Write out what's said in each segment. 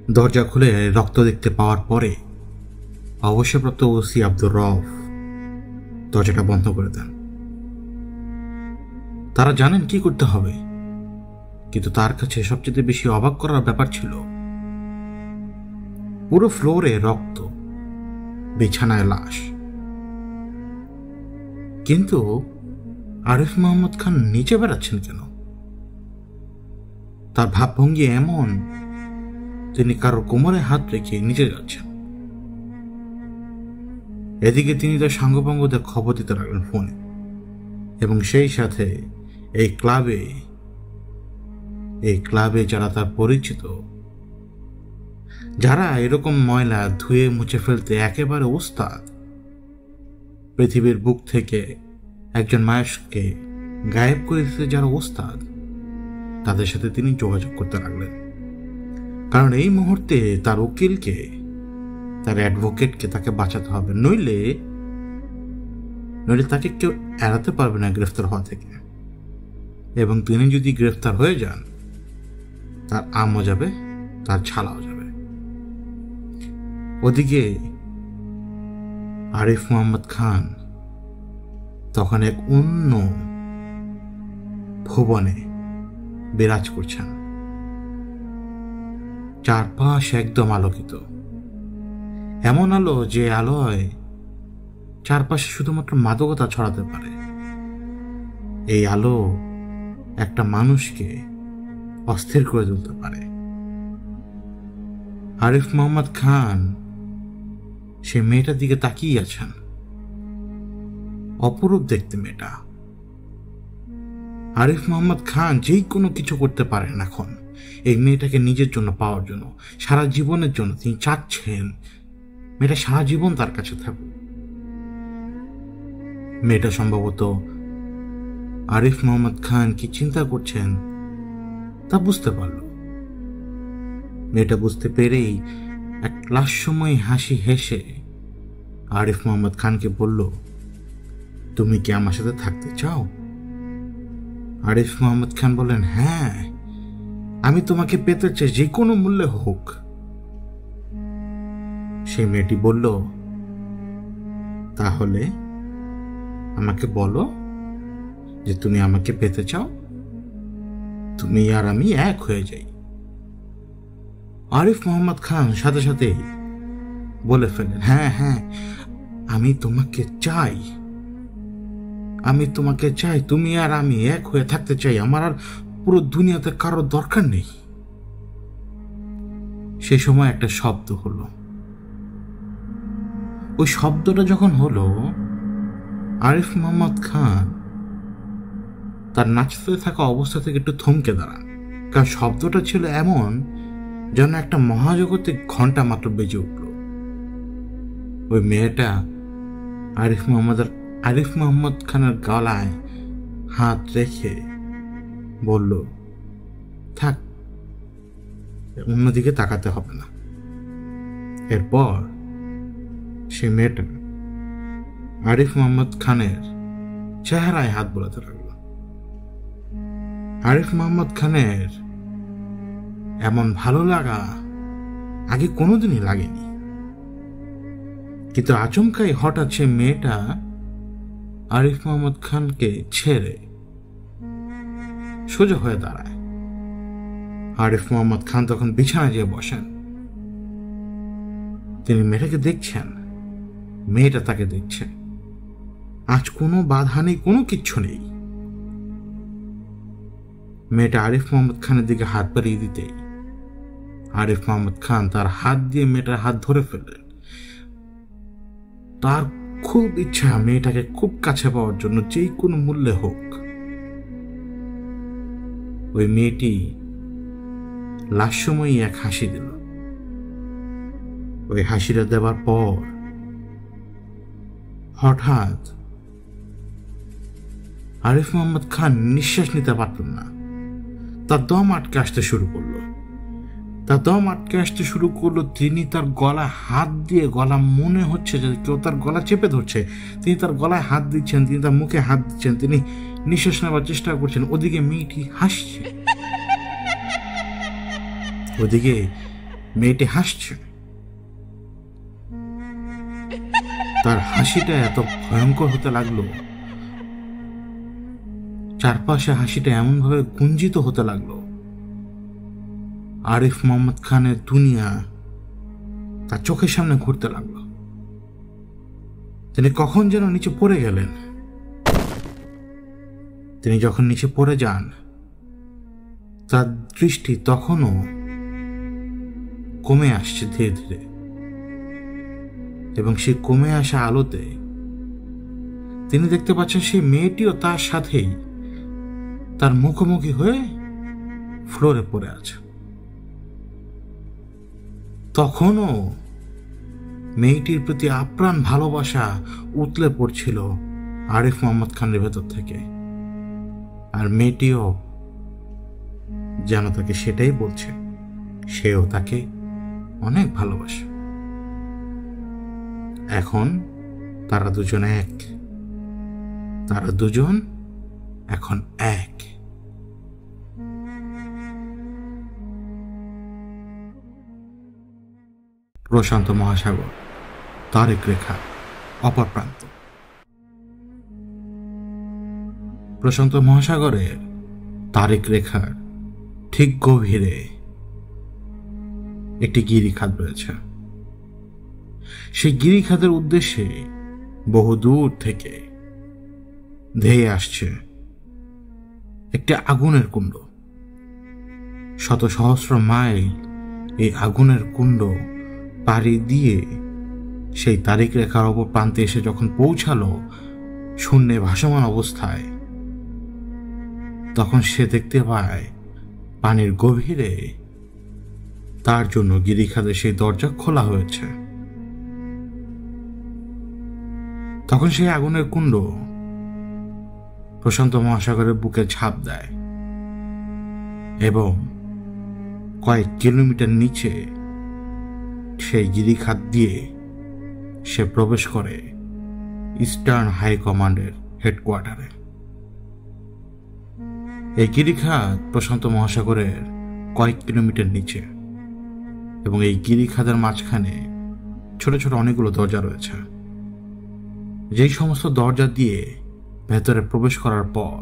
দরজা খুলে রক্ত দেখতে পাওয়ার পরে অবসরপ্রাপ্ত ওসি আব্দুর রউফ দরজাটা বন্ধ করে দেন। তারা জানেন কি করতে হবে, কিন্তু তার কাছে সবচেয়ে বেশি অবাক করার ব্যাপার ছিল পুরো ফ্লোরে রক্ত, বিছানায় লাশ, কিন্তু আরিফ মোহাম্মদ খান নিচে বেড়াচ্ছেন কেন? তার ভাবভঙ্গি এমন, তিনি কারো কোমরে হাত রেখে নিচে যাচ্ছেন। এদিকে তিনি তার সাঙ্গপাঙ্গদের খবর দিতে লাগলেন ফোনে, এবং সেই সাথে এই ক্লাবে যারা তার পরিচিত, যারা এরকম ময়লা ধুয়ে মুছে ফেলতে একেবারে ওস্তাদ, পৃথিবীর বুক থেকে একজন মানুষকে গায়েব করে দিতে যারা ওস্তাদ, তাদের সাথে তিনি যোগাযোগ করতে লাগলেন। কারণ এই মুহূর্তে তার উকিলকে, তার অ্যাডভোকেটকে তাকে বাঁচাতে হবে, নইলে তাকে কেউ এড়াতে পারবে না গ্রেফতার হওয়া থেকে। এবং তিনি যদি গ্রেফতার হয়ে যান, তার আমও যাবে, তার ছালাও যাবে। ওদিকে আরিফ মোহাম্মদ খান তখন এক অন্য ভুবনে বিরাজ করছেন। চারপাশ একদম আলোকিত, এমন আলো যে আলোয় চারপাশে শুধুমাত্র মাদকতা ছড়াতে পারে। এই আলো একটা মানুষকে অস্থির করে তুলতে পারে। আরিফ মোহাম্মদ খান সে মেয়েটার দিকে তাকিয়ে আছেন। অপরূপ দেখতে মেয়েটা। আরিফ মোহাম্মদ খান যেই কোনো কিছু করতে পারেন এখন এই মেয়েটাকে নিজের জন্য পাওয়ার জন্য, সারা জীবনের জন্য। তিনি চাচ্ছেন মেয়েটা সারা জীবন তার কাছে থাকুক। মেয়েটা সম্ভবত আরিফ মোহাম্মদ খান কি চিন্তা করছেন তা বুঝতে পারল। মেয়েটা বুঝতে পেরেই এক লাস্যময় হাসি হেসে আরিফ মোহাম্মদ খানকে বলল, তুমি কি আমার সাথে থাকতে চাও? আরিফ মোহাম্মদ খান বললেন, হ্যাঁ, আমি তোমাকে পেতে চাই, যে কোনো মূল্যে হোক। সেই মেয়েটি বলল, তাহলে আমাকে বলো যে তুমি আমাকে পেতে চাও, তুমি আর আমি এক হয়ে যাই। আরিফ মোহাম্মদ খান সাথে সাথেই বলে ফেলেন, হ্যাঁ হ্যাঁ, আমি তোমাকে চাই, আমি তোমাকে চাই, তুমি আর আমি এক হয়ে থাকতে চাই, আমার আর পুরো দুনিয়াতে কারোর দরকার নেই। সে সময় একটা শব্দ হলো। ওই শব্দটা যখন হলো, আরিফ মোহাম্মদ খান তার নাচতে থাকা অবস্থা থেকে একটু থমকে দাঁড়ান। কারণ শব্দটা ছিল এমন যেন একটা মহাজগতিক ঘন্টা মাত্র বেজে উঠল। ওই মেয়েটা আরিফ মোহাম্মদ খানের গলায় হাত রেখে বলল, থাক, অন্যদিকে তাকাতে হবে না। এরপর সে মেয়েটা আরিফ মোহাম্মদ খানের চেহারায় হাত বোলাতে লাগল। আরিফ মোহাম্মদ খানের এমন ভালো লাগা আগে কোনোদিনই লাগেনি। কিন্তু আচমকাই হঠাৎ সে মেয়েটা আরিফ মোহাম্মদ খানকে ছেড়ে সোজা হয়ে দাঁড়ায়। আরিফ মোহাম্মদ খান তখন বিছানায় যেয়ে বসেন। তিনি মেয়েটাকে দেখছেন, মেয়েটা তাকে দেখছে। আজ কোনো বাধা নেই, কোনো কিচ্ছু নেই। মেয়েটা আরিফ মোহাম্মদ খানের দিকে হাত বাড়িয়ে দিতেই আরিফ মোহাম্মদ খান তার হাত দিয়ে মেয়েটার হাত ধরে ফেললেন। তার খুব ইচ্ছা মেয়েটাকে খুব কাছে পাওয়ার জন্য, যেই কোনো মূল্যে হোক। ওই মেয়েটি লাস্যময়ী এক হাসি দিল। ওই হাসিটা দেওয়ার পর হঠাৎ আরিফ মোহাম্মদ খান নিঃশ্বাস নিতে পারলেন না। তার দম আটকে আসতে শুরু করলো। তিনি তার গলায় হাত দিয়ে, গলা মনে হচ্ছে যে কেউ তার গলা চেপে ধরছে। তিনি তার গলায় হাত দিচ্ছেন, তিনি তার মুখে হাত দিচ্ছেন, তিনি নিঃশ্বাস নেওয়ার চেষ্টা করছেন। ওদিকে মেয়েটি হাসছে। ওদিকে মেয়েটি হাসছে। তার হাসিটা এত ভয়ঙ্কর হতে লাগলো, চারপাশে হাসিটা এমন ভাবে গুঞ্জিত হতে লাগলো, আরিফ মোহাম্মদ খানের দুনিয়া তার চোখের সামনে ঘুরতে লাগলো। তিনি কখন যেন নিচে পড়ে গেলেন। তিনি যখন নিচে পড়ে যান, তার দৃষ্টি তখনও কমে আসছে ধীরে ধীরে, এবং সেই কমে আসা আলোতে তিনি দেখতে পাচ্ছেন সেই মেয়েটিও তার সাথেই তার মুখোমুখি হয়ে ফ্লোরে পড়ে আছে। তখনও মেয়েটির প্রতি আপ্রাণ ভালোবাসা উতলে পড়ছিল আরিফ মোহাম্মদ খানের ভেতর থেকে, আর মেয়েটিও যেন তাকে সেটাই বলছে, সেও তাকে অনেক ভালোবাসে। এখন তারা দুজন এক, তারা দুজন এখন এক। প্রশান্ত মহাসাগর, তারেক রেখা, অপর প্রান্ত। প্রশান্ত মহাসাগরের তারেক রেখার ঠিক গভীরে একটি গিরিখাত রয়েছে। সেই গিরিখাতের উদ্দেশ্যে বহু দূর থেকে ধেয়ে আসছে একটি আগুনের কুণ্ড। শত সহস্র মাইল এই আগুনের কুণ্ড পাড়ি দিয়ে সেই তারেক রেখার অপর প্রান্তে এসে যখন পৌঁছালো শূন্যে ভাসমান অবস্থায়, তখন সে দেখতে পায় পানির গভীরে তার জন্য গিরিখাতের সেই দরজা খোলা হয়েছে। তখন সেই আগুনের কুণ্ড প্রশান্ত মহাসাগরের বুকে ঝাঁপ দেয় এবং কয়েক কিলোমিটার নিচে সেই গিরিখাত দিয়ে সে প্রবেশ করে ইস্টার্ন হাই কমান্ডের হেডকোয়ার্টারে। এই গিরিখাত প্রশান্ত মহাসাগরের কয়েক কিলোমিটার নিচে, এবং এই গিরিখাতের মাঝখানে ছোট ছোট অনেকগুলো দরজা রয়েছে। যেই সমস্ত দরজা দিয়ে ভেতরে প্রবেশ করার পর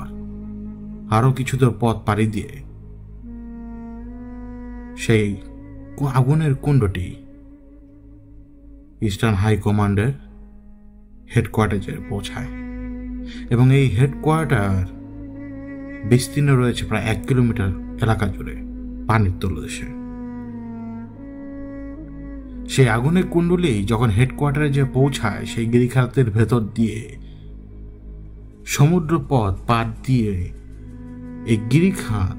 আরো কিছু দূর পথ পাড়ি দিয়ে সেই আগুনের কুণ্ডটি ইস্টার্ন হাই কমান্ডের হেডকোয়ার্টারে পৌঁছায়, এবং এই হেডকোয়ার্টার বিস্তীর্ণ রয়েছে প্রায় 1 কিলোমিটার এলাকা জুড়ে পানির তলদেশে। সেই আগুনের কুণ্ডলী যখন হেডকোয়ার্টারে যে পৌঁছায়, সেই গিরিখাতের ভেতর দিয়ে সমুদ্র পথ পার দিয়ে এই গিরিখাত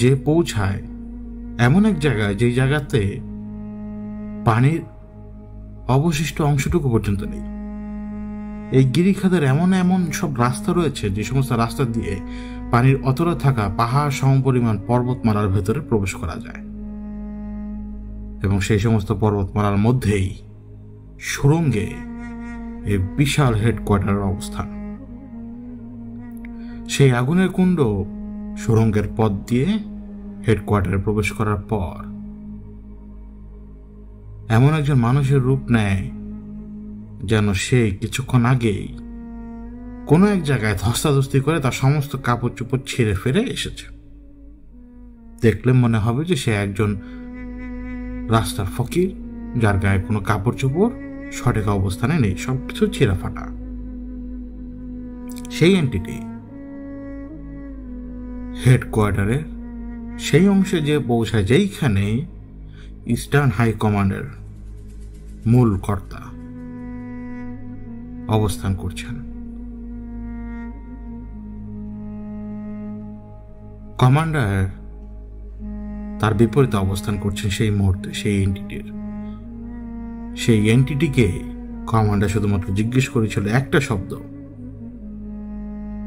যে পৌঁছায় এমন এক জায়গায়, যে জায়গাতে পানির অবশিষ্ট অংশটুকু পর্যন্ত নেই। এই গিরিখাতের এমন এমন সব রাস্তা রয়েছে যে সমস্ত রাস্তা দিয়ে পানির অতটা থাকা পাহাড় সমপরিমাণ পর্বতমালার ভেতরে প্রবেশ করা যায়, এবং সেই সমস্ত পর্বতমালার মধ্যেই সুড়ঙ্গে এই বিশাল হেডকোয়ার্টারের অবস্থান। সেই আগুনের কুণ্ড সুড়ঙ্গের পথ দিয়ে হেডকোয়ার্টারে প্রবেশ করার পর এমন একজন মানুষের রূপ নেয় যেন সে কিছুক্ষণ আগেই কোনো এক জায়গায় ধস্তাধস্তি করে তার সমস্ত কাপড় চোপড় ছিঁড়ে ফেরে এসেছে। দেখলে মনে হবে যে সে একজন রাস্তার ফকির, যার গায়ে কোনো কাপড় চোপড় সঠিক অবস্থানে নেই, সবকিছু ছিঁড়া ফাটা। সেই এন্টিটি হেডকোয়ার্টারের সেই অংশে যে পৌঁছায় যেইখানে ইস্টার্ন হাই কমান্ডের মূল কর্তা অবস্থান করছেন। কমান্ডার তার বিপরীতে অবস্থান করছেন সেই মুহূর্তে সেই এন্টিটিকে কমান্ডার শুধুমাত্র জিজ্ঞেস করেছিল একটা শব্দ,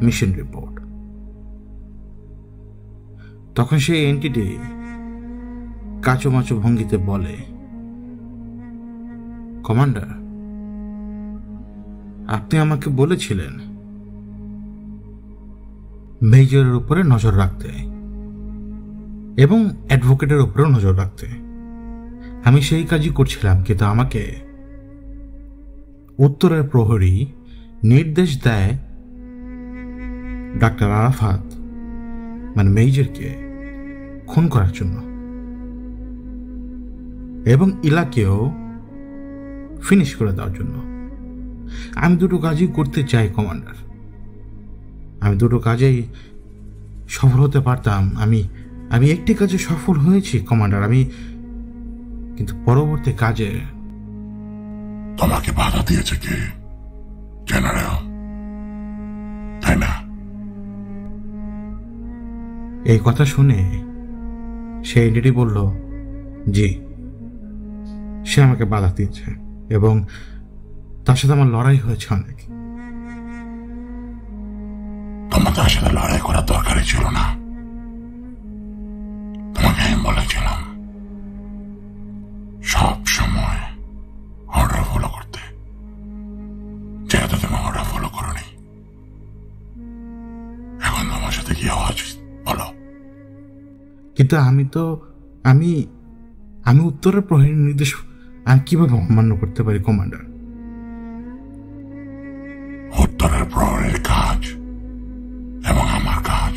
মিশন রিপোর্ট। তখন সেই এন্টিটি কাঁচোমাচো ভঙ্গিতে বলে, কমান্ডার, আপনি আমাকে বলেছিলেন মেজরের উপরে নজর রাখতে এবং অ্যাডভোকেটের উপরেও নজর রাখতে, আমি সেই কাজই করছিলাম, কিন্তু আমাকে উত্তরের প্রহরী নির্দেশ দেয় ডাক্তার আরাফাত মানে মেজরকে খুন করার জন্য এবং ইলাকেও ফিনিশ করে দেওয়ার জন্য। আমি দুটো কাজই করতে চাই কমান্ডার, আমি দুটো কাজেই সফল হতে পারতাম। আমি একটি কাজে সফল হয়েছি কমান্ডার, কিন্তু পরবর্তী কাজে তোমাকে বাধা দিয়েছে কে? জেনারেল, তাই না? এই কথা শুনে সে এন্টিটি বলল, জি, সে আমাকে বাধা দিয়েছে এবং তার সাথে আমার লড়াই হয়েছে অনেক। তোমার তার সাথে লড়াই করার দরকারই ছিল না। তোমাকে আমি বলেছিলাম সব সময় অর্ডার ফলো করতে, যেহেতু তুমি অর্ডার ফলো করোনি। এখন তোমার সাথে কি হওয়া উচিত বলো? কিন্তু আমি উত্তরের প্রহরীর নির্দেশ আমি কিভাবে অমান্য করতে পারি কমান্ডার? উত্তরের প্রহরীর কাজ এবং আমার কাজ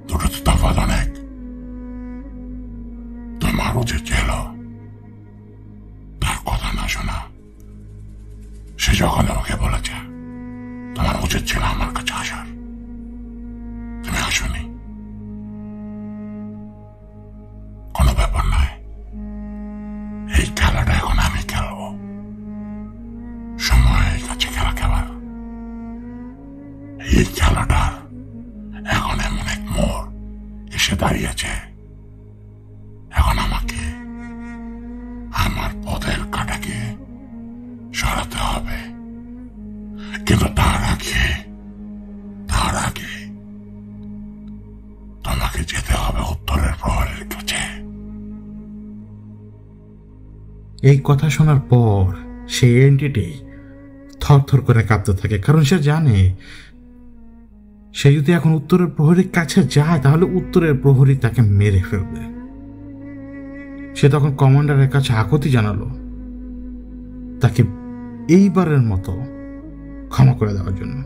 দুটো তো তফাৎ অনেক। তোমার উচিত ছিল তার কথা না শোনা। সে যখন আমাকে বলেছে, তোমার উচিত ছিল আমার কাছে আসার, তুমি আসোনি। কোনো ব্যাপার নয়, এই খেলাটা এখন আমি খেলবো। সময় কাছে খেলা খেলার। এই খেলাটার এখন এমন এক মোড় এসে দাঁড়িয়েছে, এখন আমাকে আমার পথের কাঁটাকে সরাতে হবে। কিন্তু তার আগে তোমাকে যেতে হবে উত্তরের প্রহরীর কাছে। এই কথা শোনার পর সেই এন্টিটি থরথর করে কাঁপতে থাকে, কারণ সে জানে সে যদি এখন উত্তরের প্রহরীর কাছে যায় তাহলে উত্তরের প্রহরী তাকে মেরে ফেলবে। সে তখন কমান্ডারের কাছে আকুতি জানালো তাকে এইবারের মতো ক্ষমা করে দেওয়ার জন্য।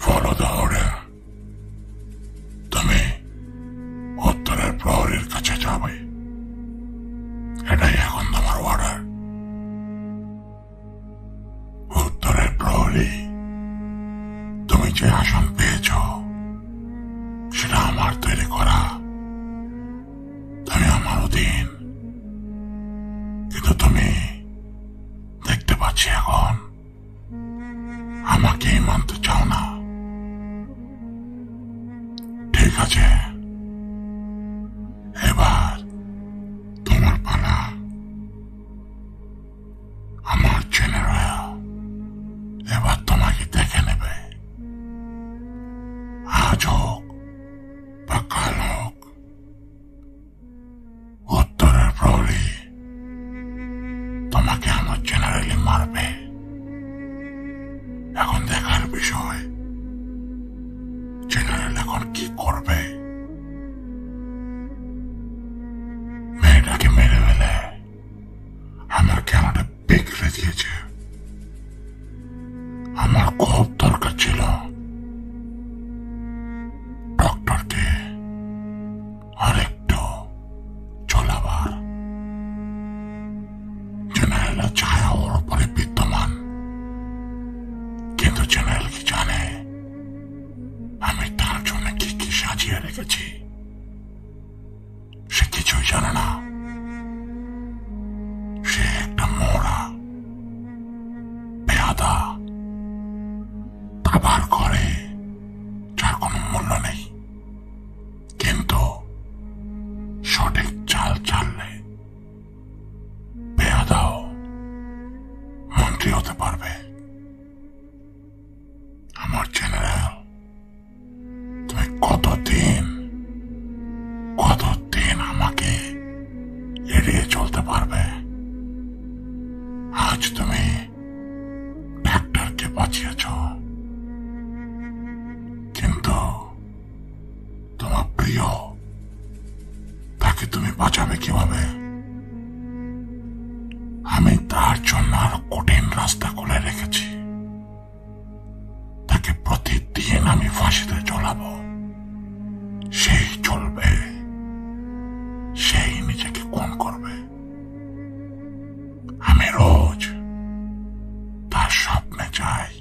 Follow the order. তুমি উত্তরের প্রহরীর কাছে যাবে, এটাই এখন তোমার অর্ডার। উত্তরের প্রহরী, তুমি যে আসন পেয়েছ সেটা আমার তৈরি করা, তুমি আমার অধীন। কিন্তু তুমি দেখতে পাচ্ছি এখন আমাকে মানতে চাও না। ঠিক আছে, এবার তোমার পালা। আমার জেনারেল এবার তোমাকে দেখে নেবে। আজ হোক বা কাল হোক, উত্তরের প্রহরী তোমাকে আমার জেনারেলি মারবে। এখন দেখার বিষয় জেনারেল এখন কি করবে। মেয়েটাকে মেরে ফেলে আমার খেলাটা বিগড়ে দিয়েছে। আমার খুব দরকার ছিল ডক্টরকে আরেকটু চলাবার। জেনারেলের ছায়া ওর উপরে বিদ্যমান, কিন্তু জেনারেল কি জানে আমি তার জন্য কি কি সাজিয়ে রেখেছি? সে কিছুই জানে না। সে একটা মোড়া বেয়াদা, আবার করে যার কোনো মূল্য নেই, কিন্তু সঠিক চাল চাললে বেয়াদাও মন্ত্রী হতে পারবে। আমার জেনারেল, তুমি কতদিন আমাকে এড়িয়ে চলতে পারবে? আজ তুমি ডাক্তারকে বাঁচিয়েছ, কিন্তু তোমার প্রিয় কিভাবে? আমি তার জন্য আরো কঠিন রাস্তা খুলে রেখেছি। তাকে প্রতিদিন আমি ফাঁসিতে ঝোলাবো। সেই চলবে, সেই নিজেকে খুন করবে। আমি রোজ তার স্বপ্নে যাই।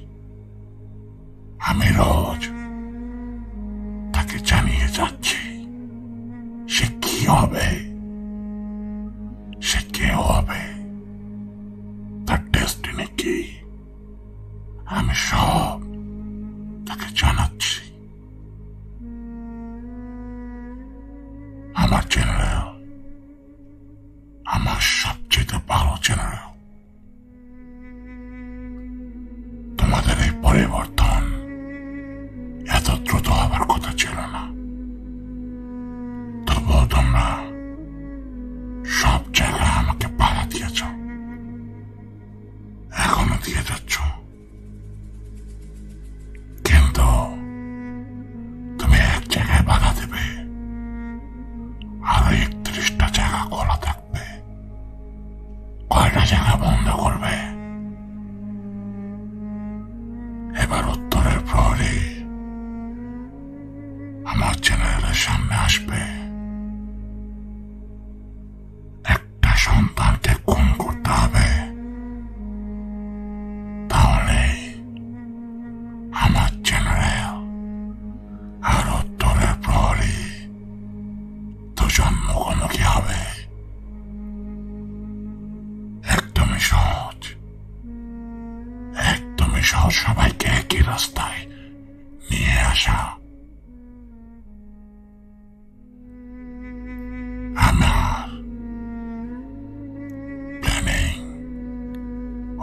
আমি রোজ তাকে জানিয়ে যাচ্ছি সে কি হবে, সে কে হবে, তার ডেস্টিনি কি, আমি সব তাকে জানাচ্ছি। আমার জেনারেল, আমার সবচেয়ে ভালো জেনারেল, তোমাদের এই পরিবর্তন এত দ্রুত হবার কথা ছিল না। তবুও তোমরা সব জায়গায় আমাকে বাধা দিয়েছ, এখনো দিয়ে যাচ্ছ। কিন্তু তুমি এক জায়গায় বাধা দেবে, আরো 31টা জায়গা খোলা থাকবে। কয়টা জায়গা বন্ধ করবে? এবার উত্তরের প্রহরী আমার জেনারেলের সামনে আসবে। একটা সন্তানকে খুন করতে হবে, তাহলে আমার জেনারেল আর উত্তরের প্রহরী দুজন মুখোমুখি হবে। একদমই সহজ, একদমই সহজ সবাইকে একই রাস্তায় নিয়ে আসা। আমার প্ল্যানিং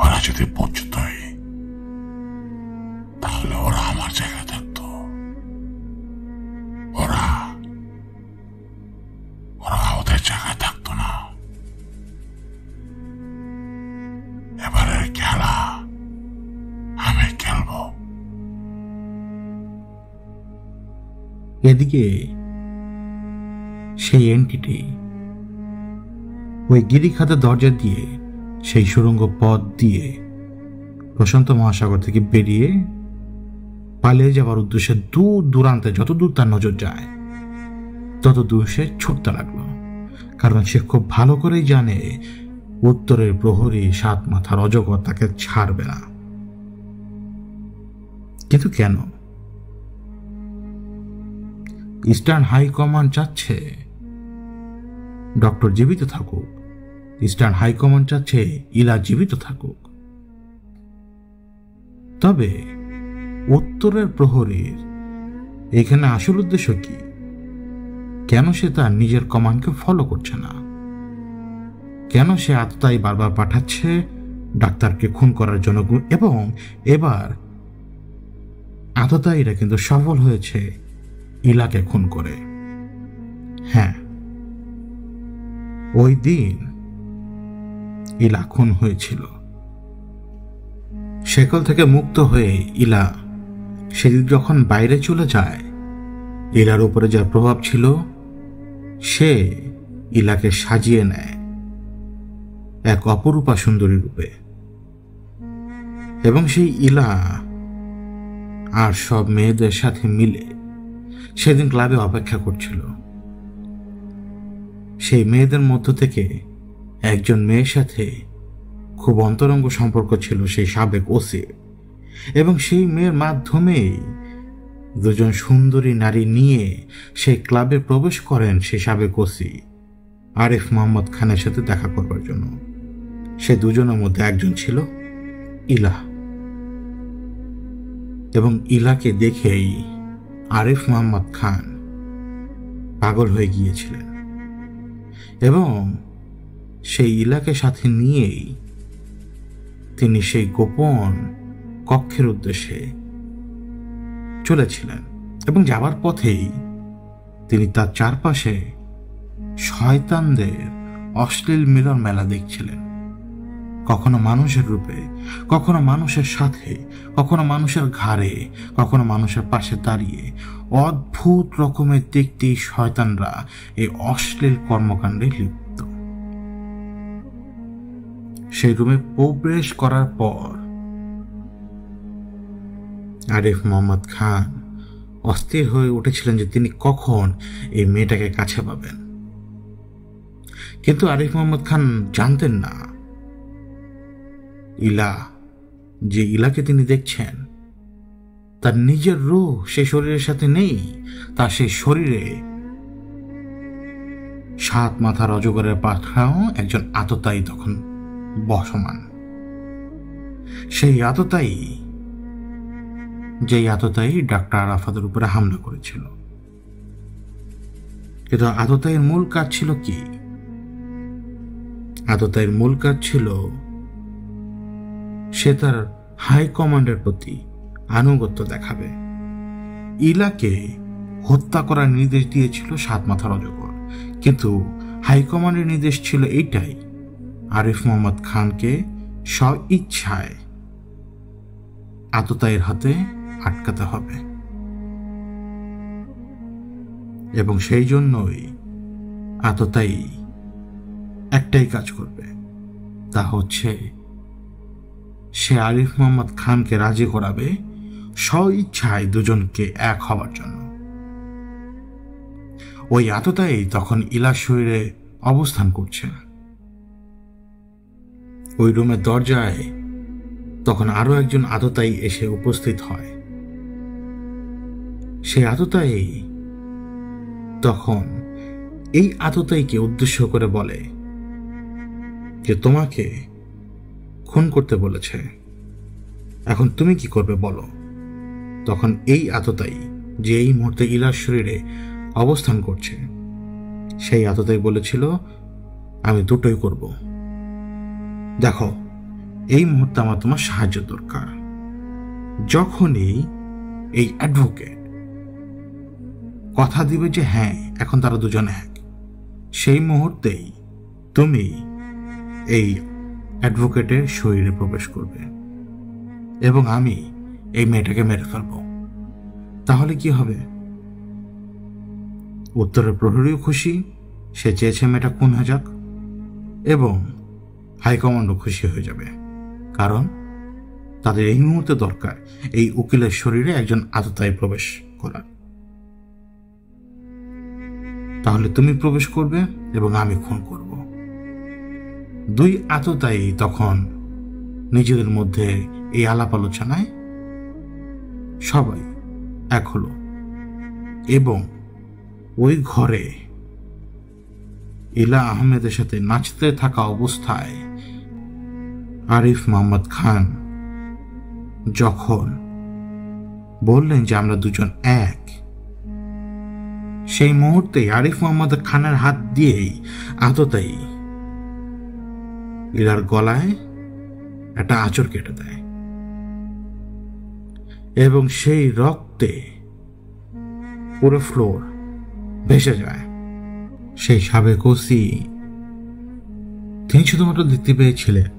ওরা যদি বুঝতই, তাহলে ওরা আমার জায়গায় থাকতো। ওরা ওদের জায়গায় থাকতো না। এবারের খেলা আমি খেলবো। এদিকে সেই এন্টিটি ওই গিরিখাতের দরজা দিয়ে, সেই সুড়ঙ্গ পথ দিয়ে প্রশান্ত মহাসাগর থেকে বেরিয়ে পালিয়ে যাওয়ার উদ্দেশ্যে দূর দূরান্তে যত দূর তার নজর যায় তত দূর সে ছুটতে লাগলো। কারণ সে খুব ভালো করেই জানে উত্তরের প্রহরী 7 মাথার অজগর তাকে ছাড়বে না। কিন্তু কেন? ইস্টার্ন হাই কমান্ড চাচ্ছে ডক্টর জীবিত থাকুক, ইস্টার্ন হাই কমান্ড চাচ্ছে ইলা জীবিত থাকুক। তবে উত্তরের প্রহরীর এখানে আসল উদ্দেশ্য কি? কেন সে তার নিজের কমান্ডকে ফলো করছে না? কেন সে আততায়ী বারবার পাঠাচ্ছে ডাক্তারকে খুন করার জন্য? এবং এবার আততায়ীরা কিন্তু সফল হয়েছে ইলাকে খুন করে। হ্যাঁ, ওই দিন ইলা খুন হয়েছিল। শেকল থেকে মুক্ত হয়ে ইলা সেদিন যখন বাইরে চলে যায়, ইলার উপরে যার প্রভাব ছিল সে ইলাকে সাজিয়ে নেয় এক অপরূপা সুন্দরী রূপে। এবং সেই ইলা আর সব মেয়েদের সাথে মিলে সেদিন ক্লাবে অপেক্ষা করছিল। সেই মেয়েদের মধ্য থেকে একজন মেয়ের সাথে খুব অন্তরঙ্গ সম্পর্ক ছিল সেই সাবেক ওসি, এবং সেই মেয়ের মাধ্যমেই দুজন সুন্দরী নারী নিয়ে সেই ক্লাবে প্রবেশ করেন সেই সাবেক ওসি আরিফ মোহাম্মদ খানের সাথে দেখা করবার জন্য। সে দুজনের মধ্যে একজন ছিল ইলা, এবং ইলাকে দেখেই আরিফ মোহাম্মদ খান পাগল হয়ে গিয়েছিলেন, এবং সেই ইলাকে সাথে নিয়েই তিনি সেই গোপন কক্ষের উদ্দেশ্যে চলেছিলেন। এবং যাবার পথেই তিনি তার চারপাশে শয়তানদের অশ্লীল মিলন মেলা দেখছিলেন, কখনো মানুষের রূপে, কখনো মানুষের সাথে, কখনো মানুষের ঘাড়ে, কখনো মানুষের পাশে দাঁড়িয়ে অদ্ভুত রকমের দেখতে শয়তানরা এই অশ্লীল কর্মকাণ্ডে লিপ্ত। সেই রুমে প্রবেশ করার পর আরিফ মোহাম্মদ খান অস্থির হয়ে উঠেছিলেন যে তিনি কখন এই মেয়েটাকে কাছে পাবেন। কিন্তু আরিফ মোহাম্মদ খান জানতেন না ইলাকে তিনি দেখছেন তার নিজের রূহ সেই শরীরের সাথে নেই, তার সেই শরীরে 7 মাথার অজগরের পাঠাও একজন আততায়ী তখন বসমান। সেই আততায়ী ডাক্তার আরাফাতের উপরে হামলা করেছিল। কিন্তু আততায়ীর মূল কাজ ছিল কি? আততায়ীর মূল কাজ ছিল সে তার হাই কমান্ডের প্রতি আনুগত্য দেখাবে। ইলাকে হত্যা করার নির্দেশ দিয়েছিল 7 মাথার অজগর, কিন্তু হাইকমান্ডের নির্দেশ ছিল এইটাই, আরিফ মোহাম্মদ খানকে স্ব-ইচ্ছায় আততায়ীর হাতে আটকাতে হবে। এবং সেই জন্যই আততায়ী একটাই কাজ করবে, তা হচ্ছে সে আরিফ মোহাম্মদ খানকে রাজি করাবে স্ব-ইচ্ছায় দুজনকে এক হওয়ার জন্য। ওই আততায়ী তখন ইলার শরীরে অবস্থান করছে। ওই রুমের দরজায় তখন আরো একজন আততায়ী এসে উপস্থিত হয়। সেই আততায়ী তখন এই আততায়ীকে উদ্দেশ্য করে বলে যে তোমাকে খুন করতে বলেছে, এখন তুমি কি করবে বলো। তখন এই আততায়ী, যে এই মুহূর্তে ইলার শরীরে অবস্থান করছে, সেই আততায়ী বলেছিল আমি দুটোই করব। দেখো, এই মুহূর্তে আমার তোমার সাহায্য দরকার। যখনই এই অ্যাডভোকেট কথা দিবে যে হ্যাঁ এখন তারা দুজন এক, সেই মুহূর্তেই তুমি এই অ্যাডভোকেটের শরীরে প্রবেশ করবে এবং আমি এই মেয়েটাকে মেরে ফেলব। তাহলে কি হবে? উত্তরের প্রহরীও খুশি, সে চেয়েছে মেয়েটা খুন হয়ে যাক, এবং হাইকমান্ডও খুশি হয়ে যাবে, কারণ তাদের এই মুহূর্তে দরকার এই উকিলের শরীরে একজন আততায়ী প্রবেশ করার। তাহলে তুমি প্রবেশ করবে এবং আমি খুন করব। 2 আততায়ী তখন নিজেদের মধ্যে এই আলাপ আলোচনায় সবাই এক হলো এবং ওই ঘরে ইলা আহমেদের সাথে নাচতে থাকা অবস্থায় আরিফ মোহাম্মদ খান যখন বললেন যে আমরা দুজন এক, সেই মুহূর্তে আরিফ মোহাম্মদ খানের হাত দিয়েই আততায়ী ইলার গলায় একটা আঁচড় কেটে দেয় এবং সেই রক্তে পুরো ফ্লোর ভেসে যায়। সেই সাবেক ওসি তিনি শুধুমাত্র দেখতে পেয়েছিলেন,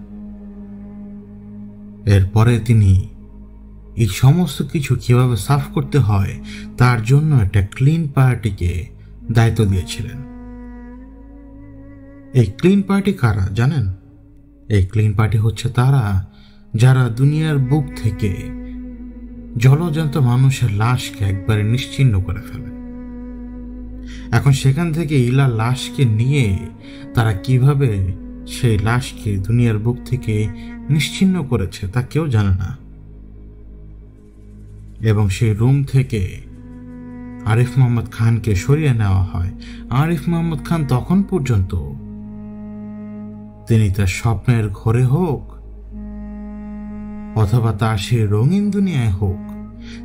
এরপরে তিনি এই সমস্ত কিছু কিভাবে সাফ করতে হয় তার জন্য একটা ক্লিন পার্টিকে দায়িত্ব দিয়েছিলেন। এই ক্লিন পার্টি কারা জানেন? এই ক্লিন পার্টি হচ্ছে তারা যারা দুনিয়ার বুক থেকে জলজান্ত মানুষের লাশকে একবারে নিশ্চিহ্ন করে ফেলে। এখন সেখান থেকে ইলার লাশকে নিয়ে তারা কিভাবে সেই লাশকে দুনিয়ার বুক থেকে নিশ্চিহ্ন করেছে তা কেউ জানে না। এবং সেই রুম থেকে আরিফ মোহাম্মদ খানকে সরিয়ে নেওয়া হয়। আরিফ মোহাম্মদ খান তখন পর্যন্ত তিনি তার স্বপ্নের ঘরে হোক অথবা তার সেই রঙিন দুনিয়ায় হোক,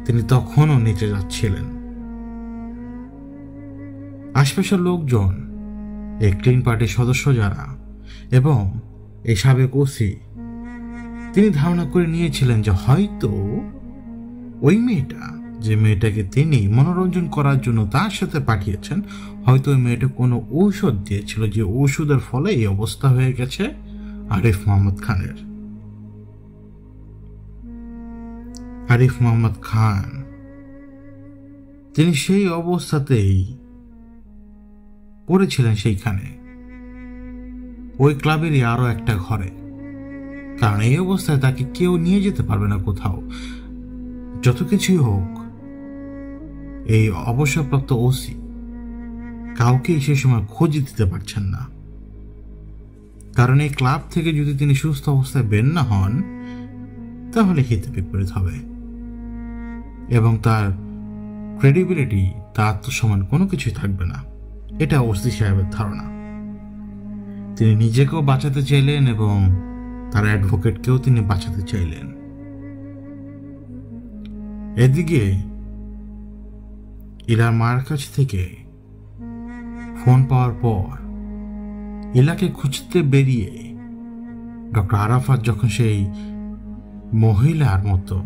তিনি তখনও নিচে যাচ্ছিলেন। আশপাশের লোকজন, এই ক্লিন পার্টির সদস্য যারা এবং এই সাবেক ওসি, তিনি ধারণা করে নিয়েছিলেন যে হয়তো ওই মেয়েটা, যে মেয়েটাকে তিনি মনোরঞ্জন করার জন্য তার সাথে পাঠিয়েছেন, হয়তো ওই মেয়েটা কোনো ঔষধ দিয়েছিল, যে ঔষধের ফলে এই অবস্থা হয়ে গেছে আরিফ মোহাম্মদ খানের। আরিফ মোহাম্মদ খান তিনি সেই অবস্থাতেই পড়েছিলেন সেইখানে, ওই ক্লাবেরই আরো একটা ঘরে, কারণ এই অবস্থায় তাকে কেউ নিয়ে যেতে পারবে না কোথাও। যত কিছুই হোক, এই অবসরপ্রাপ্ত ওসি কাউকে সে সময় খোঁজ দিতে পারছেন না, কারণ এই ক্লাব থেকে যদি তিনি সুস্থ অবস্থায় বের না হন তাহলে হিতে বিপরীত হবে এবং তার ক্রেডিবিলিটি, তার আত্মসম্মান কোনো কিছুই থাকবে না। এটা ওসি সাহেবের ধারণা। তিনি নিজেকেও বাঁচাতে চাইলেন এবং তার অ্যাডভোকেটকেও তিনি বাঁচাতে চাইলেন। এদিকে ইলার মার কাছ থেকে ফোন পাওয়ার পর ইলাকে খুঁজতে বেরিয়ে ডক্টর আরাফাত যখন সেই মহিলার মতো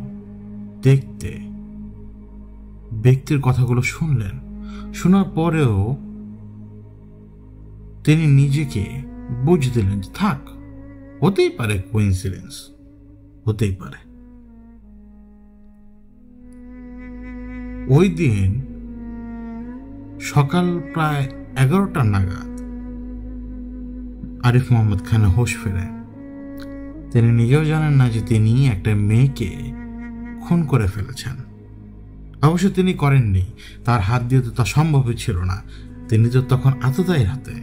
দেখতে ব্যক্তির কথাগুলো শুনলেন, শোনার পরেও তিনি নিজেকে বুঝে দিলেন যে থাক, হতেই পারে, কোইন্সিডেন্স হতেই পারে। ওই দিন সকাল প্রায় 11টা নাগাদ আরিফ মোহাম্মদ খানের হোশ ফেরে। তিনি নিজেও জানেন না যে তিনি একটা মেয়েকে খুন করে ফেলেছেন। অবশ্য তিনি করেননি, তার হাত দিয়ে তো তা সম্ভবই ছিল না। তিনি তো তখন আততায়ীর হাতে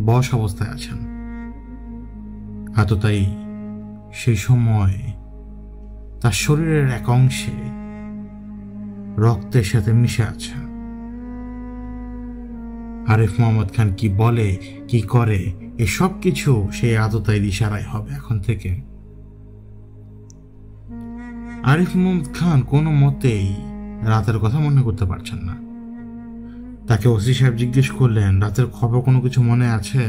বশ অবস্থায় আছেন। আততায়ী সেই সময় তার শরীরের এক অংশে রক্তের সাথে মিশে আছে। আরিফ মোহাম্মদ খান কি বলে, কি করে, এসব কিছু সেই আততায়ীর ইশারায় হবে এখন থেকে। আরিফ মোহাম্মদ খান কোনো মতেই রাতের কথা মনে করতে পারছেন না। তাকে ওসি সাহেব জিজ্ঞেস করলেন, রাতের খবর কোনো কিছু মনে আছে?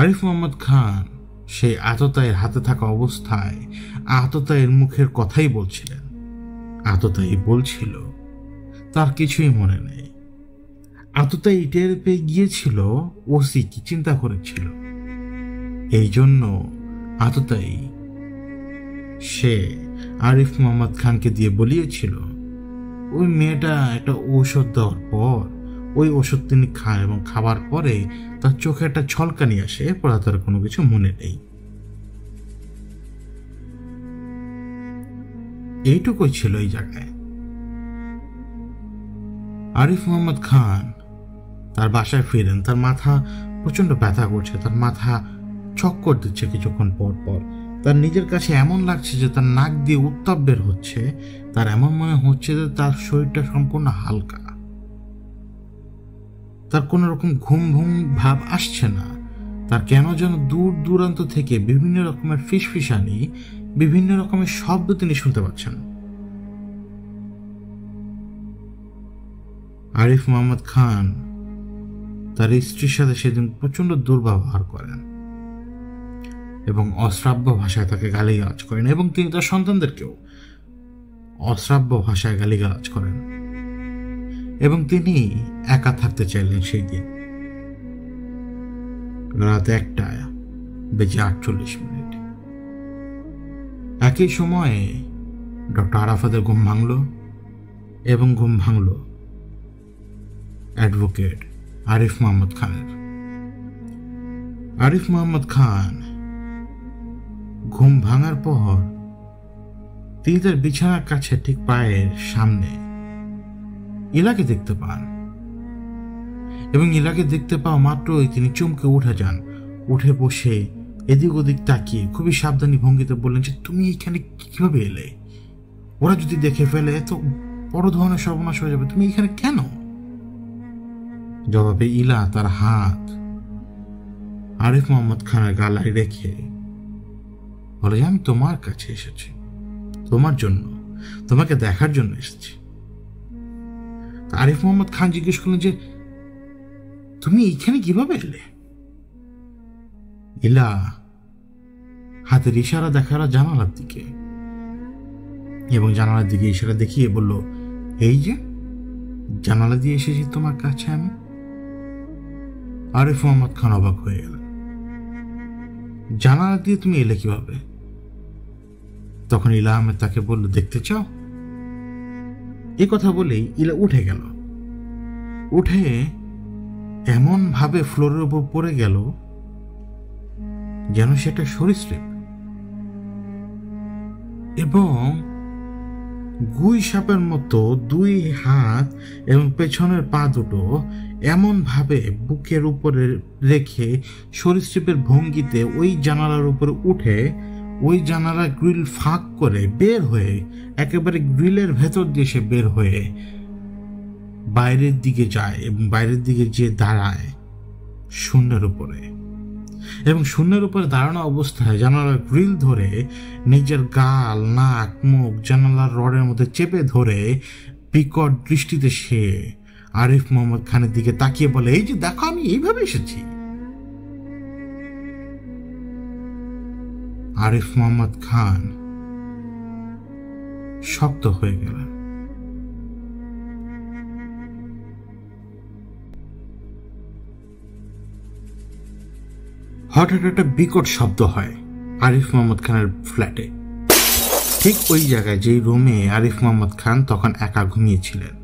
আরিফ মোহাম্মদ খান সেই আততায়ীর হাতে থাকা অবস্থায় আততায়ীর মুখের কথাই বলছিলেন। আততায়ী বলছিল তার কিছুই মনে নেই। আততায়ী টের পেয়ে গিয়েছিল ওসি কি চিন্তা করেছিল। এই জন্য আততায়ী সে আরিফ মোহাম্মদ খানকে দিয়ে বলিয়েছিল ওই মেয়েটা একটা ঔষধ দেওয়ার পর ওই ওষুধ তিনি খান এবং খাবার পরে তার চোখে একটা ছলকানি আসে, এরপর তার কোনো কিছু মনে নেই। এইটুকুই ছিল এই জায়গায়। আরিফ মোহাম্মদ খান তার বাসায় ফিরেন। তার মাথা প্রচন্ড ব্যথা করছে, তার মাথা চক্কর দিচ্ছে কিছুক্ষণ পর পর। তার নিজের কাছে এমন লাগছে যে তার নাক দিয়ে উত্তাপ বের হচ্ছে। তার এমন মনে হচ্ছে যে তার শরীরটা সম্পূর্ণ হালকা। তার কোন রকম ঘুম ঘুম ভাব আসছে না। তার কেন যেন দূর দূরান্ত থেকে বিভিন্ন রকমের ফিসফিসানি, বিভিন্ন রকমের শব্দ তিনি শুনতে পাচ্ছেন। আরিফ মোহাম্মদ খান তার স্ত্রীর সাথে সেদিন প্রচন্ড দুর্ব্যবহার করেন এবং অশ্রাব্য ভাষায় তাকে গালিগালাজ করেন এবং তিনি তার সন্তানদেরকেও অশ্রাব্য ভাষায় গালিগালাজ করেন এবং তিনি একা থাকতে চাইলেন সেই দিন। রাত 1:48 একই সময়ে ডক্টর আরাফাতের ঘুম ভাঙল এবং ঘুম ভাঙল অ্যাডভোকেট আরিফ মোহাম্মদ খানের। আরিফ মোহাম্মদ খান ঘুম ভাঙার পর তিনি তার বিছানার কাছে ঠিক পায়ের সামনে ইলাকে দেখতে পান এবং ইলাকে দেখতে পাওয়া মাত্রই তিনি চমকে উঠে যান। উঠে বসে এদিক ওদিক তাকিয়ে খুবই সাবধানী ভঙ্গিতে বললেন যে তুমি এখানে কিভাবে এলে? ওরা যদি দেখে ফেলে তো বড় ধরনের সর্বনাশ হয়ে যাবে, তুমি এখানে কেন? জবাবে ইলা তার হাত আরিফ মোহাম্মদ খানের গালায় রেখে বলে, আমি তোমার কাছে এসেছি, তোমার জন্য, তোমাকে দেখার জন্য এসেছি। আরিফ মোহাম্মদ খান জিজ্ঞেস করলেন যে তুমি এইখানে কিভাবে এলে? ইলা হাতের ইশারা দেখালো জানালার দিকে এবং জানালার দিকে ইশারা দেখিয়ে বলল, এই যে জানালা দিয়ে এসেছি তোমার কাছে আমি। আরিফ মোহাম্মদ খান অবাক হয়ে গেল, জানালা দিয়ে তুমি এলে কিভাবে? তখন ইলা আহমেদ তাকে বলল, দেখতে চাও? এই কথা বলেই ইলা উঠে গেল। উঠে এমন ভাবে ফ্লোরের উপর পড়ে গেল যেন সেটা সরীসৃপ, এবং গুই সাপের মতো দুই হাত এবং পেছনের পা দুটো এমন ভাবে বুকের উপরে রেখে সরীসৃপের ভঙ্গিতে ওই জানালার উপরে উঠে ওই জানালা গ্রিল ফাঁক করে বের হয়ে একেবারে গ্রিলের ভেতর দিয়ে সে বের হয়ে বাইরের দিকে যায় এবং বাইরের দিকে যে দাঁড়ায় শূন্যের উপরে, এবং শূন্যের উপরে দাঁড়ানো অবস্থায় জানালার গ্রিল ধরে নিজের গাল, নাক, মুখ জানালার রডের মধ্যে চেপে ধরে বিকট দৃষ্টিতে সে আরিফ মোহাম্মদ খানের দিকে তাকিয়ে বলে, এই যে দেখো, আমি এইভাবে এসেছি। আরিফ মোহাম্মদ খান শক্ত হয়ে গেলেন। হঠাৎ একটা বিকট শব্দ হয় আরিফ মোহাম্মদ খানের ফ্ল্যাটে, ঠিক ওই জায়গায় যেই রুমে আরিফ মোহাম্মদ খান তখন একা ঘুমিয়েছিলেন।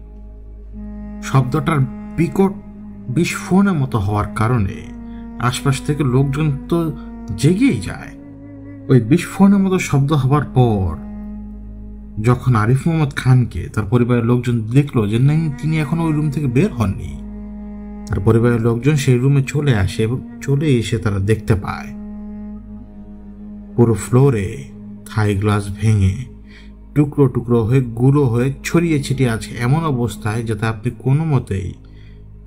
শব্দটার বিকট বিস্ফোরণের মতো হওয়ার কারণে আশপাশ থেকে লোকজন তো জেগেই যায়। ওই বিস্ফোরণের মতো শব্দ হবার পর যখন আরিফ মোহাম্মদ খানকে তার পরিবারের লোকজন দেখলো যে তিনি এখন ওই রুম থেকে বের হননি, তার পরিবারের লোকজন সেই রুমে চলে আসে এবং চলে এসে তারা দেখতে পায় পুরো ফ্লোরে থাই গ্লাস ভেঙে টুকরো টুকরো হয়ে গুঁড়ো হয়ে ছড়িয়ে ছিটিয়ে আছে, এমন অবস্থায় যাতে আপনি কোনো মতেই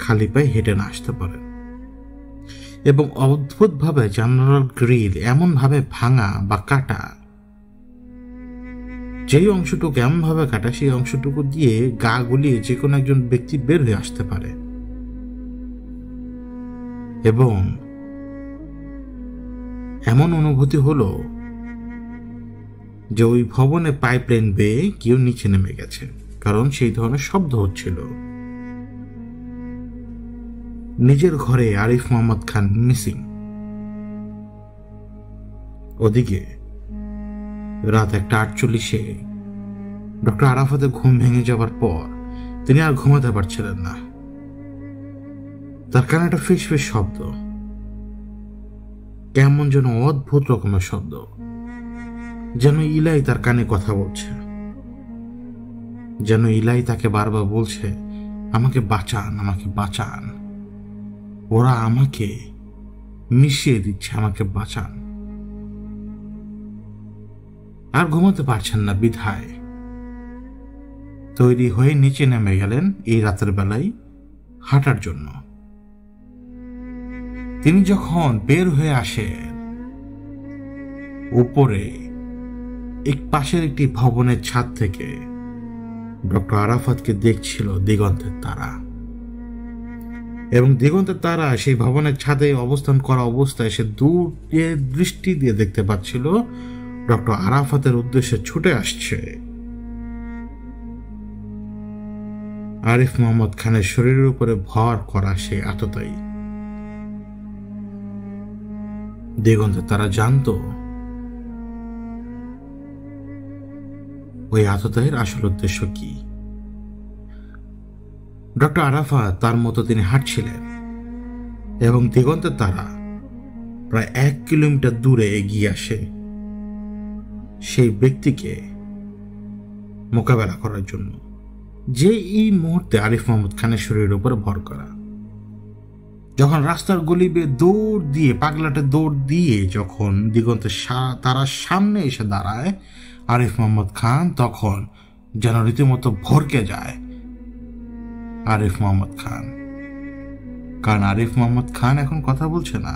খালি পায়ে হেঁটে না আসতে পারেন। এবং অদ্ভুতভাবে জানালার গ্রিল এমনভাবে ভাঙা বা কাটা, যেই অংশটুকু এমনভাবে কাটা সেই অংশটুকু দিয়ে গা গুলিয়ে যে কোনো একজন ব্যক্তি বের হয়ে আসতে পারে। এবং এমন অনুভূতি হলো যে ওই ভবনে পাইপলাইন বেয়ে কেউ নিচে নেমে গেছে, কারণ সেই ধরনের শব্দ হচ্ছিল। নিজের ঘরে আরিফ মোহাম্মদ খান মিসিং। ওদিকে রাত 1:48 ডক্টর আরাফাতের ঘুম ভেঙে যাওয়ার পর তিনি আর ঘুমাতে পারছিলেন না। তার কানে একটা ফিস ফিস শব্দ, কেমন যেন অদ্ভুত রকমের শব্দ, যেন ইলাই তার কানে কথা বলছে, যেন ইলাই তাকে বারবার বলছে, আমাকে বাঁচান, আমাকে বাঁচান, ওরা আমাকে মিশিয়ে দিচ্ছে, আমাকে বাঁচান। আর ঘুমাতে পারছেন না বিধায় তৈরি হয়ে নিচে নেমে গেলেন এই রাতের বেলায় হাঁটার জন্য। তিনি যখন বের হয়ে আসেন, উপরে এক পাশের একটি ভবনের ছাদ থেকে ডক্টর আরাফাতকে দেখছিল দিগন্তের তারা, এবং দিগন্তের তারা সেই ভবনের ছাদে অবস্থান করা অবস্থায় সে দূর দিয়ে দৃষ্টি দিয়ে দেখতে পাচ্ছিল ডক্টর আরাফাতের উদ্দেশ্যে ছুটে আসছে আরিফ মোহাম্মদ খানের শরীরের উপরে ভর করা সেই আততায়ী। দিগন্তের তারা জানত ওই আততায়ীর আসল উদ্দেশ্য কি। ডক্টর আরাফাত তার মতো তিনি হাঁটছিলেন এবং দিগন্তের তারা প্রায় 1 কিলোমিটার দূরে এগিয়ে আসে সেই ব্যক্তিকে মোকাবেলা করার জন্য, যে এই মুহূর্তে আরিফ মোহাম্মদ খানের শরীরের উপর ভর করা। যখন রাস্তার গলি বেয়ে দৌড় দিয়ে, পাগলাটে দৌড় দিয়ে যখন দিগন্তের তারা সামনে এসে দাঁড়ায় আরিফ মোহাম্মদ খান, তখন যেন রীতিমতো ভরকে যায় আরিফ মোহাম্মদ খান। কারণ আরিফ মোহাম্মদ খান এখন কথা বলছে না,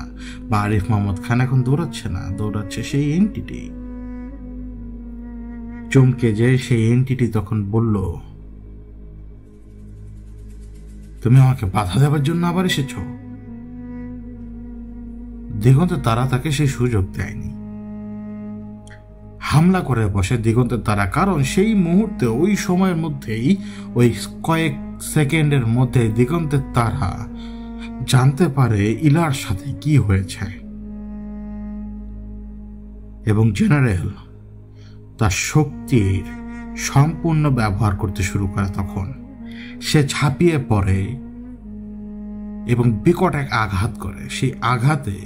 বা আরিফ মোহাম্মদ খান এখন দৌড়াচ্ছে না, দৌড়াচ্ছে সেই এন্টিটি। চমকে যে সেই এন্টিটি তখন বলল, তুমি আমাকে বাধা দেওয়ার জন্য আবার এসেছ? দিগন্তের তারা তাকে সেই সুযোগ দেয়নি, হামলা করে বসে দিগন্তের তারা। কারণ সেই মুহূর্তে, ওই সময়ের মধ্যেই, ওই কয়েক সেকেন্ডের মধ্যে দিগন্তের তারা জানতে পারে ইলার সাথে কি হয়েছে, এবং জেনারেল তার শক্তির সম্পূর্ণ ব্যবহার করতে শুরু করে। তখন সে ঝাঁপিয়ে পড়ে এবং বিকট এক আঘাত করে। সেই আঘাতে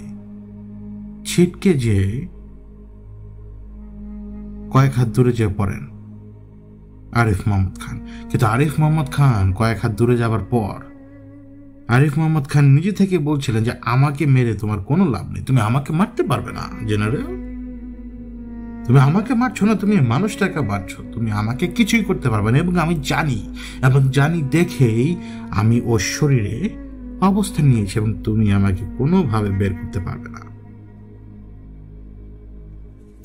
ছিটকে যে কয়েক হাত দূরে যেয়ে পড়েন আরিফ মোহাম্মদ খান। কিন্তু আরিফ মোহাম্মদ খান কয়েক হাত দূরে যাবার পর আরিফ মোহাম্মদ খান নিজে থেকে বলছিলেন যে আমাকে মেরে তোমার কোনো লাভ নেই, তুমি আমাকে মারতে পারবে না জেনারেল, তুমি আমাকে মারছো না, তুমি মানুষটাকে মারছো, তুমি আমাকে কিছুই করতে পারবে না। এবং আমি জানি দেখেই আমি ওর শরীরে অবস্থান নিয়েছি এবং তুমি আমাকে কোনোভাবে বের করতে পারবে না।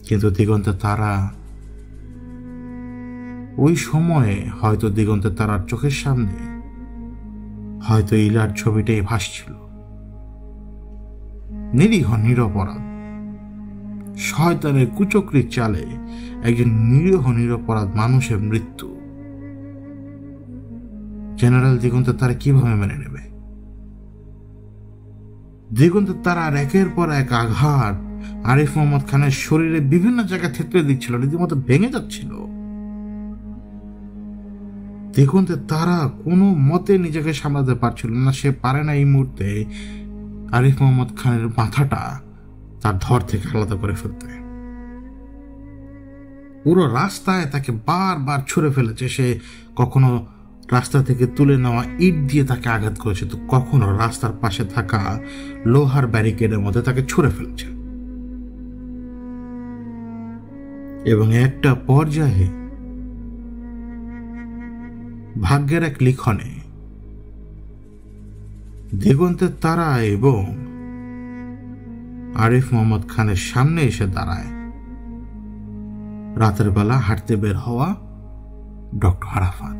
কিন্তু দিগন্তের তারা ওই সময়ে হয়তো দিগন্তের তারার চোখের সামনে হয়তো ইলার ছবিটাই ভাসছিল। নিরীহ নিরপরাধ শয়তানের কুচক্রির চালে একজন নিরপরাধ মানুষের মৃত্যু জেনারেল দিগন্তের তারা কিভাবে মেনে নেবে? দিগন্তের তারা একের পর এক আঘাত আরিফ মোহাম্মদ খানের শরীরে বিভিন্ন জায়গায় থেতলে দিচ্ছিল, রীতিমতো ভেঙে যাচ্ছিল। দিগন্তের তারা কোনো মতে নিজেকে সামলাতে পারছিল না। সে পারে না এই মুহূর্তে আরিফ মোহাম্মদ খানের মাথাটা তার ধর থেকে আলাদা করে ফেলতে। পুরো রাস্তায় তাকে বারবার ছুঁড়ে ফেলেছে। সে কখনো রাস্তা থেকে তুলে নেওয়া ইট দিয়ে তাকে আঘাত করেছে, তো কখনো রাস্তার পাশে থাকা লোহার ব্যারিকেডের মধ্যে তাকে ছুঁড়ে ফেলেছে। এবং একটা পর্যায়ে ভাগ্যের এক লিখনে দিগন্তের তারা এবং আরিফ মোহাম্মদ খানের সামনে এসে দাঁড়ায় রাতের বেলা হাঁটতে বের হওয়া ডক্টর আরাফাত।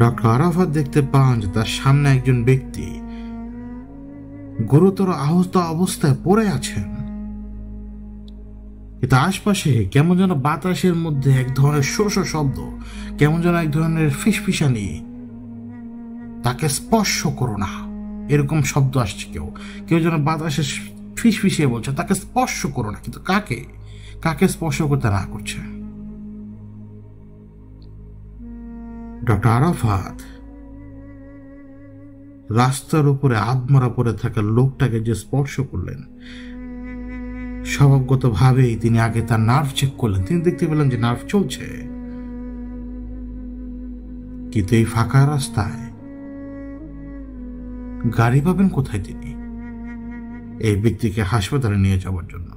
ডক্টর আরাফাত দেখতে পান যে তার সামনে একজন ব্যক্তি গুরুতর আহত অবস্থায় পড়ে আছেন। কিন্তু আশপাশে কেমন যেন বাতাসের মধ্যে এক ধরনের শোষ শব্দ, কেমন যেন এক ধরনের ফিসফিসানি, তাকে স্পর্শ করো না, এরকম শব্দ আসছে। কেউ যেন বাতাসে ফিসফিসিয়ে বলছে তাকে স্পর্শ করো না, কিন্তু কাকে স্পর্শ করতে না করছে। ডক্টর আরাফাত রাস্তার উপরে আধমরা পড়ে থাকা লোকটাকে যে স্পর্শ করলেন, স্বভাবগত ভাবেই তিনি আগে তার নার্ভ চেক করলেন। তিনি দেখতে পেলেন যে নার্ভ চলছে, কিন্তু এই ফাঁকা রাস্তায় গাড়ি পাবেন কোথায় তিনি এই ব্যক্তিকে হাসপাতালে নিয়ে যাওয়ার জন্য?